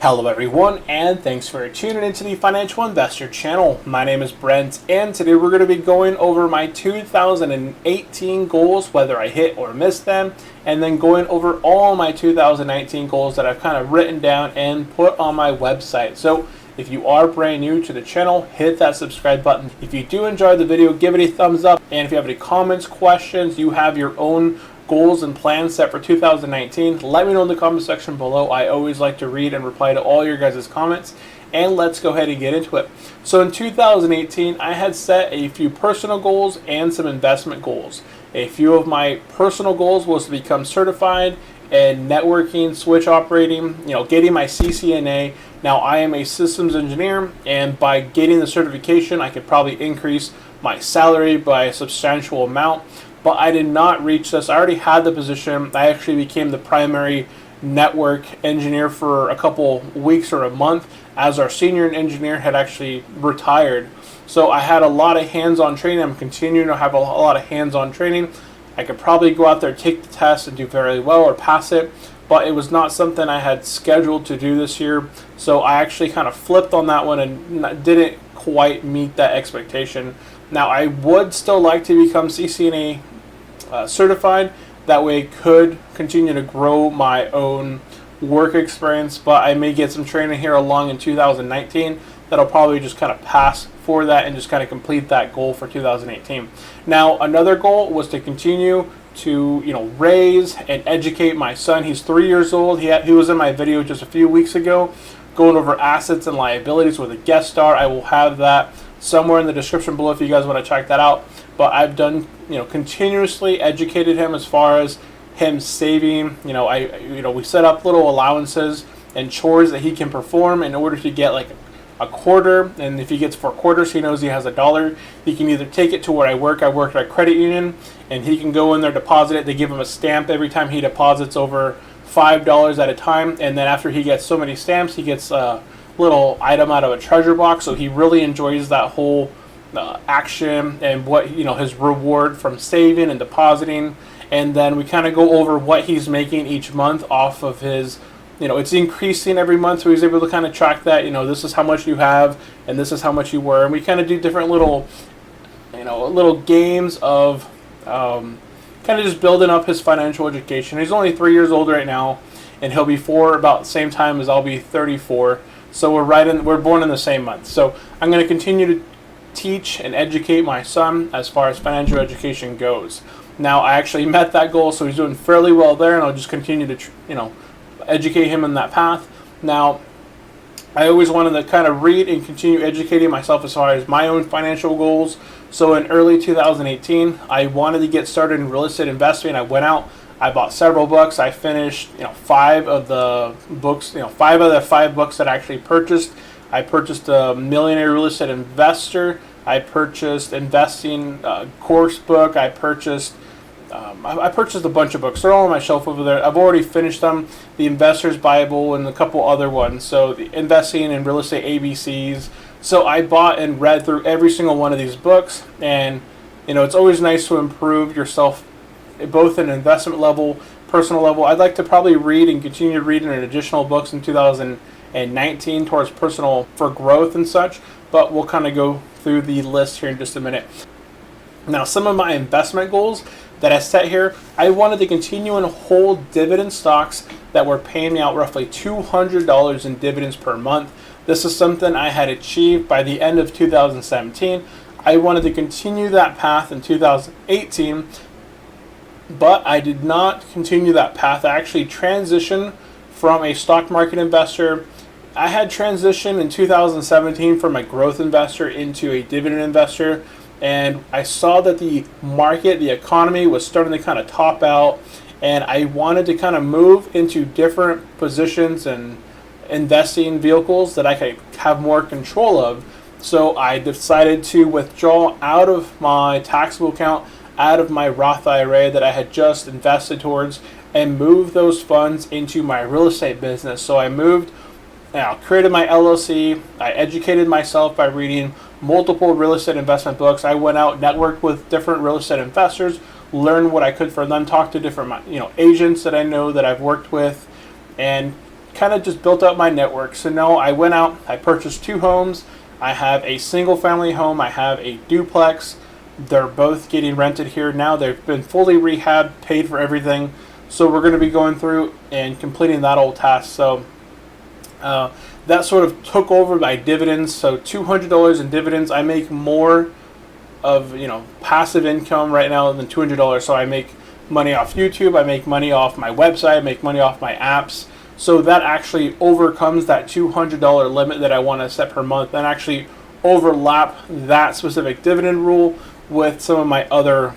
Hello everyone, and thanks for tuning into the Financial Investor channel. My name is Brent, and today we're going to be going over my 2018 goals, whether I hit or miss them, and then going over all my 2019 goals that I've kind of written down and put on my website. So if you are brand new to the channel, hit that subscribe button. If you do enjoy the video, give it a thumbs up, and if you have any comments, questions, you have your own goals and plans set for 2019, let me know in the comment section below. I always like to read and reply to all your guys' comments, and let's go ahead and get into it. So in 2018, I had set a few personal goals and some investment goals. A few of my personal goals was to become certified in networking, switch operating, getting my CCNA. Now I am a systems engineer, and by getting the certification, I could probably increase my salary by a substantial amount. But I did not reach this. I already had the position. I actually became the primary network engineer for a couple weeks or a month, as our senior engineer had actually retired. So I had a lot of hands-on training. I'm continuing to have a lot of hands-on training. I could probably go out there, take the test, and do very well or pass it, but it was not something I had scheduled to do this year. So I actually kind of flipped on that one and didn't quite meet that expectation. Now I would still like to become CCNA certified. That way I could continue to grow my own work experience, but I may get some training here along in 2019 that'll probably just kind of pass for that and just kind of complete that goal for 2018. Now another goal was to continue to raise and educate my son. He's 3 years old. He was in my video just a few weeks ago going over assets and liabilities with a guest star. I will have that somewhere in the description below if you guys want to check that out. But I've done, continuously educated him as far as him saving. We set up little allowances and chores that he can perform in order to get like a quarter. And if he gets 4 quarters, he knows he has $1. He can either take it to where I work. I work at a credit union, and he can go in there, deposit it. They give him a stamp every time he deposits over $5 at a time. And then after he gets so many stamps, he gets a little item out of a treasure box. So he really enjoys that whole action and what his reward from saving and depositing. And then we kind of go over what he's making each month off of his it's increasing every month, so he's able to kind of track that. This is how much you have and this is how much you were, and we kind of do different little little games of kind of just building up his financial education. He's only 3 years old right now, and he'll be 4 about the same time as I'll be 34. So we're born in the same month. So I'm going to continue to teach and educate my son as far as financial education goes. Now I actually met that goal, so he's doing fairly well there, and I'll just continue to educate him in that path. Now I always wanted to kind of read and continue educating myself as far as my own financial goals. So in early 2018, I wanted to get started in real estate investing. I went out, I bought several books. I finished 5 of the books, 5 of the 5 books that I actually purchased. I purchased a Millionaire Real Estate Investor. I purchased Investing course book. I purchased a bunch of books. They're all on my shelf over there. I've already finished them. The Investor's Bible and a couple other ones. So the Investing and Real Estate ABCs. So I bought and read through every single one of these books. And it's always nice to improve yourself, both in investment level, personal level. I'd like to probably read and continue reading additional books in 2019 towards personal for growth and such, but we'll kind of go through the list here in just a minute. Now, some of my investment goals that I set here, I wanted to continue and hold dividend stocks that were paying me out roughly $200 in dividends per month. This is something I had achieved by the end of 2017. I wanted to continue that path in 2018, but I did not continue that path. I actually transitioned from a stock market investor. I had transitioned in 2017 from a growth investor into a dividend investor, and I saw that the market, the economy was starting to kind of top out, and I wanted to kind of move into different positions and investing vehicles that I could have more control of. So I decided to withdraw out of my taxable account, out of my Roth IRA that I had just invested towards, and move those funds into my real estate business. So I created my LLC. I educated myself by reading multiple real estate investment books. I went out, networked with different real estate investors, learned what I could from them, talked to different agents that I know that I've worked with, and kind of just built up my network. So now I went out, I purchased 2 homes. I have a single family home, I have a duplex. They're both getting rented here now. They've been fully rehabbed, paid for everything. So we're going to be going through and completing that old task. So that sort of took over my dividends. So $200 in dividends. I make more of passive income right now than $200. So I make money off YouTube. I make money off my website. I make money off my apps. So that actually overcomes that $200 limit that I want to set per month, and actually overlap that specific dividend rule with some of my other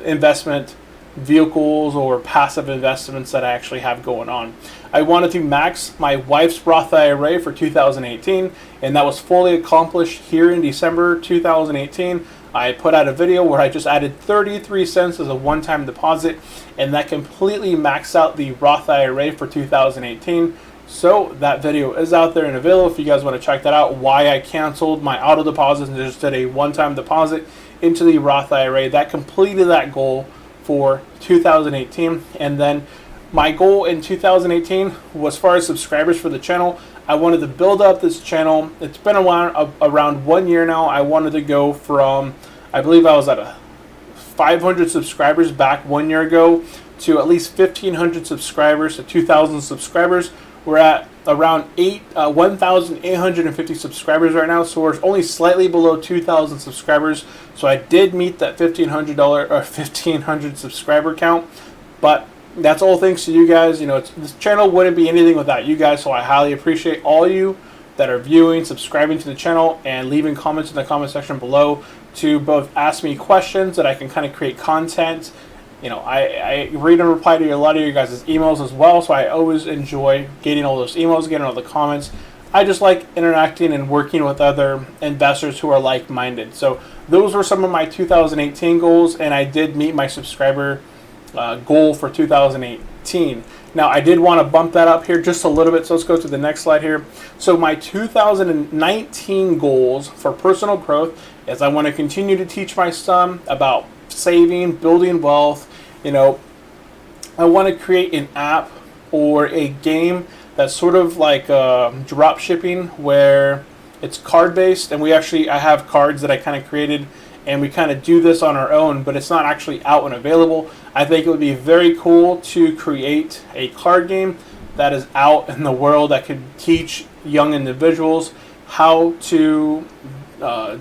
investment vehicles or passive investments that I actually have going on. I wanted to max my wife's Roth IRA for 2018, and that was fully accomplished here in December 2018. I put out a video where I just added 33 cents as a one-time deposit, and that completely maxed out the Roth IRA for 2018. So that video is out there and available if you guys want to check that out, why I canceled my auto deposits and just did a one-time deposit into the Roth IRA. That completed that goal for 2018. And then my goal in 2018 was, as far as subscribers for the channel, I wanted to build up this channel. It's been around 1 year now. I wanted to go from, I believe I was at 500 subscribers back 1 year ago, to at least 1,500 subscribers to 2,000 subscribers. We're at around 1,850 subscribers right now, so we're only slightly below 2,000 subscribers. So I did meet that $1,500 subscriber count, but that's all thanks to you guys. This channel wouldn't be anything without you guys, so I highly appreciate all you that are viewing, subscribing to the channel, and leaving comments in the comment section below to both ask me questions that I can kind of create content. I read and reply to a lot of your guys' emails as well, so I always enjoy getting all those emails, getting all the comments. I just like interacting and working with other investors who are like-minded. So those were some of my 2018 goals, and I did meet my subscriber goal for 2018. Now, I did want to bump that up here just a little bit, so let's go to the next slide here. So my 2019 goals for personal growth is I want to continue to teach my son about saving, building wealth. I want to create an app or a game that's sort of like drop shipping, where it's card based, and I have cards that I kind of created, and we kind of do this on our own, but it's not actually out and available. I think it would be very cool to create a card game that is out in the world that could teach young individuals how to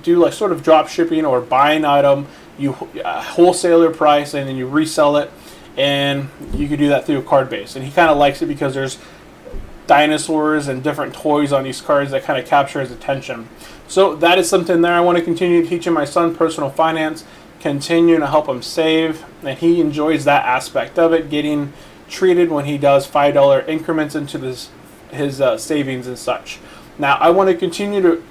do like sort of drop shipping, or buy an item, you wholesaler price, and then you resell it, and you could do that through a card base. And he kind of likes it because there's dinosaurs and different toys on these cards that kind of capture his attention. So that is something there. I want to continue teaching my son personal finance, continue to help him save, and he enjoys that aspect of it, getting treated when he does $5 increments into his savings and such. Now, I want to continue to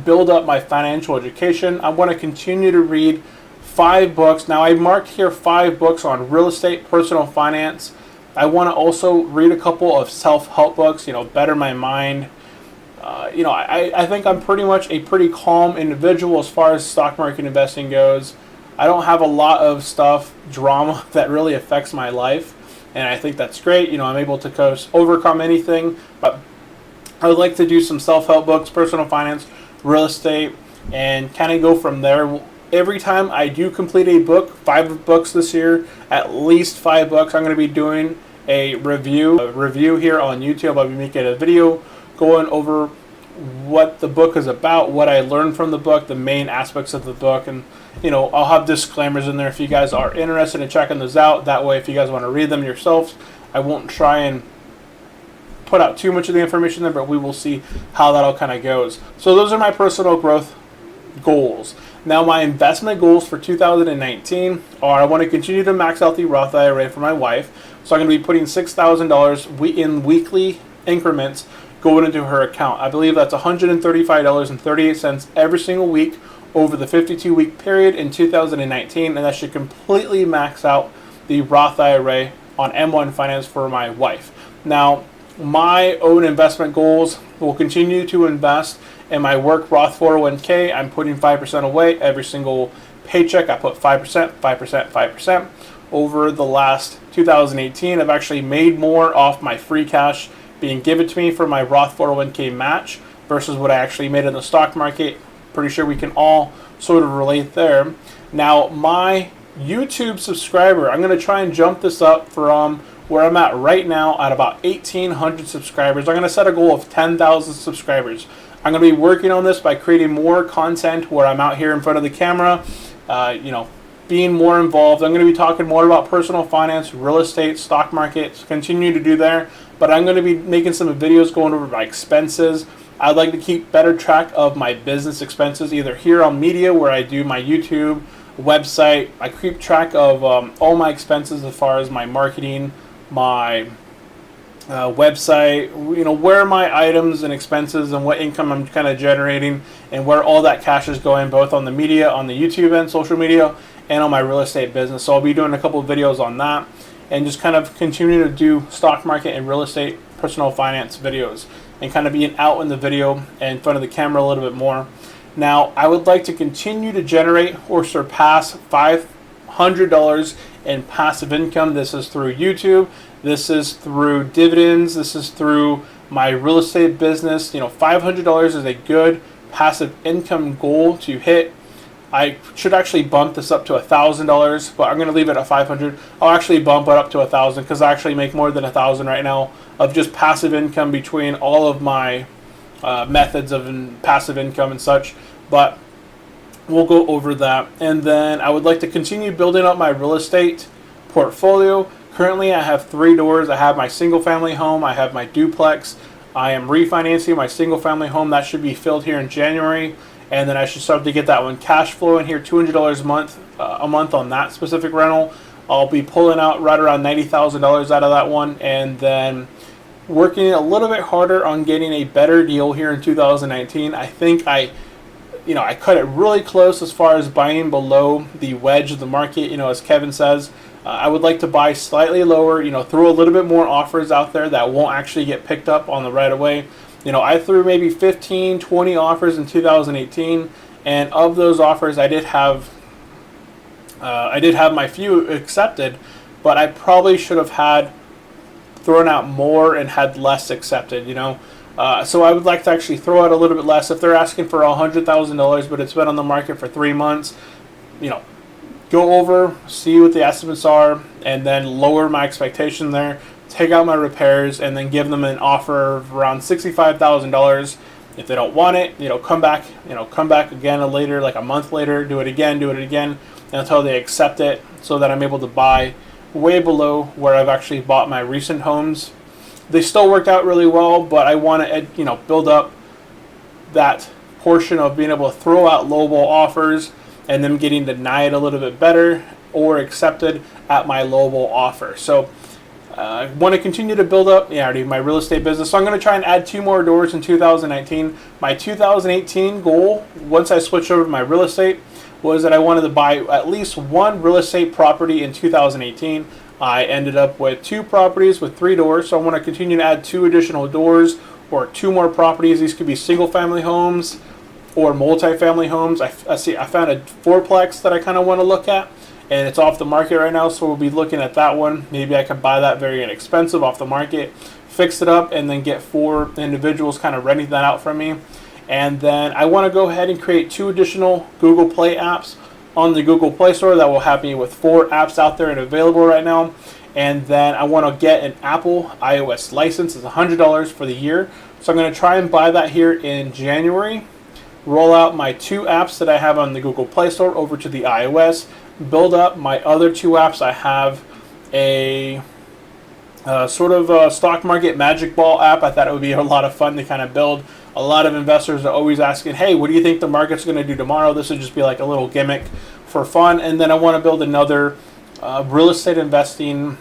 build up my financial education. I want to continue to read 5 books. Now, I marked here 5 books on real estate, personal finance. I want to also read a couple of self-help books, better my mind. I think I'm pretty much a pretty calm individual as far as stock market investing goes. I don't have a lot of drama that really affects my life, and I think that's great. I'm able to overcome anything, but I would like to do some self-help books, personal finance, real estate, and kind of go from there. Every time I do complete a book, 5 books this year, at least 5 books, I'm going to be doing a review here on YouTube. I'll be making a video going over what the book is about, what I learned from the book, the main aspects of the book, and I'll have disclaimers in there if you guys are interested in checking those out. That way, if you guys want to read them yourselves, I won't try and put out too much of the information there, but we will see how that all kind of goes. So those are my personal growth goals. Now, my investment goals for 2019 are, I want to continue to max out the Roth IRA for my wife. So I'm going to be putting $6,000 in weekly increments going into her account. I believe that's $135.38 every single week over the 52-week period in 2019, and that should completely max out the Roth IRA on M1 Finance for my wife. Now, my own investment goals will continue to invest in my work Roth 401k. I'm putting 5% away every single paycheck. I put 5%, 5%, 5%. Over the last 2018, I've actually made more off my free cash being given to me for my Roth 401k match versus what I actually made in the stock market. Pretty sure we can all sort of relate there. Now, my YouTube subscriber, I'm going to try and jump this up from where I'm at right now at about 1,800 subscribers. I'm going to set a goal of 10,000 subscribers. I'm going to be working on this by creating more content where I'm out here in front of the camera, being more involved. I'm going to be talking more about personal finance, real estate, stock market, continue to do there. But I'm going to be making some videos going over my expenses. I'd like to keep better track of my business expenses, either here on media where I do my YouTube, website. I keep track of all my expenses as far as my marketing, my website, where my items and expenses and what income I'm kind of generating and where all that cash is going, both on the media, on the YouTube and social media, and on my real estate business. So I'll be doing a couple of videos on that and just kind of continue to do stock market and real estate personal finance videos and kind of being out in the video and in front of the camera a little bit more. Now, I would like to continue to generate or surpass $500 in passive income. This is through YouTube. This is through dividends. This is through my real estate business. $500 is a good passive income goal to hit. I should actually bump this up to $1,000, but I'm going to leave it at $500. I'll actually bump it up to $1,000 because I actually make more than $1,000 right now of just passive income between all of my methods of passive income and such. But we'll go over that. And then I would like to continue building up my real estate portfolio. Currently, I have 3 doors. I have my single family home. I have my duplex. I am refinancing my single family home. That should be filled here in January. And then I should start to get that one cash flow in here, $200 a month on that specific rental. I'll be pulling out right around $90,000 out of that one, and then working a little bit harder on getting a better deal here in 2019. I think I cut it really close as far as buying below the wedge of the market. As Kevin says, I would like to buy slightly lower. Throw a little bit more offers out there that won't actually get picked up on the right of way. I threw maybe 15, 20 offers in 2018, and of those offers, I did have my few accepted, but I probably should have had thrown out more and had less accepted. So I would like to actually throw out a little bit less. If they're asking for $100,000, but it's been on the market for 3 months, go over, see what the estimates are, and then lower my expectation there. Take out my repairs and then give them an offer of around $65,000. If they don't want it, come back again later, like a month later, do it again until they accept it, so that I'm able to buy way below where I've actually bought my recent homes. They still worked out really well, but I want to build up that portion of being able to throw out lowball offers and them getting denied a little bit better or accepted at my lowball offer. So I want to continue to build up my real estate business. So I'm going to try and add 2 more doors in 2019. My 2018 goal, once I switch over to my real estate, was that I wanted to buy at least 1 real estate property in 2018. I ended up with 2 properties with 3 doors. So I want to continue to add 2 additional doors or 2 more properties. These could be single family homes or multi-family homes. I found a 4-plex that I kind of want to look at, and it's off the market right now, so we'll be looking at that one. Maybe I could buy that very inexpensive off the market, fix it up, and then get 4 individuals kind of renting that out from me. And then I want to go ahead and create 2 additional Google Play apps on the Google Play Store that will have me with 4 apps out there and available right now. And then I want to get an Apple iOS license. It's $100 for the year. So I'm going to try and buy that here in January. Roll out my 2 apps that I have on the Google Play Store over to the iOS. Build up my other 2 apps. I have a sort of a stock market magic ball app. I thought it would be a lot of fun to kind of build. A lot of investors are always asking, hey, what do you think the market's going to do tomorrow? This would just be like a little gimmick for fun. And then I want to build another real estate investing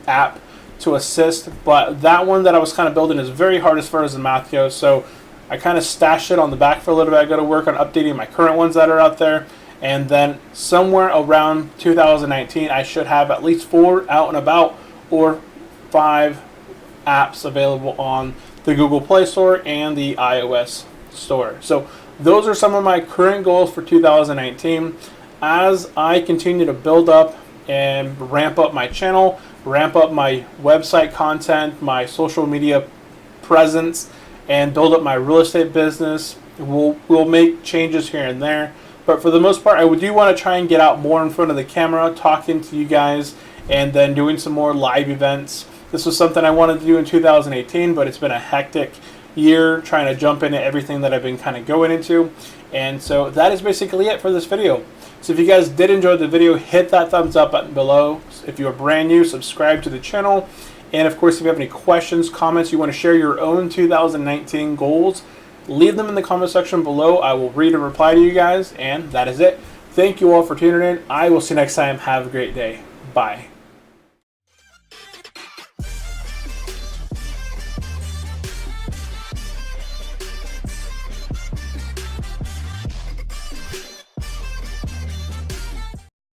app to assist. But that one that I was kind of building is very hard as far as the math goes. So I kind of stashed it on the back for a little bit. I got to work on updating my current ones that are out there. And then somewhere around 2019, I should have at least 4 out and about or 5 apps available on the Google Play Store and the iOS Store. So those are some of my current goals for 2019. As I continue to build up and ramp up my channel, ramp up my website content, my social media presence, and build up my real estate business. We'll make changes here and there, but for the most part, I do want to try and get out more in front of the camera, talking to you guys, and then doing some more live events. This was something I wanted to do in 2018, but it's been a hectic year trying to jump into everything that I've been kind of going into. And so that is basically it for this video. So if you guys did enjoy the video, hit that thumbs up button below. If you are brand new, subscribe to the channel. And of course, if you have any questions, comments, you want to share your own 2019 goals, leave them in the comment section below. I will read and reply to you guys. And that is it. Thank you all for tuning in. I will see you next time. Have a great day. Bye.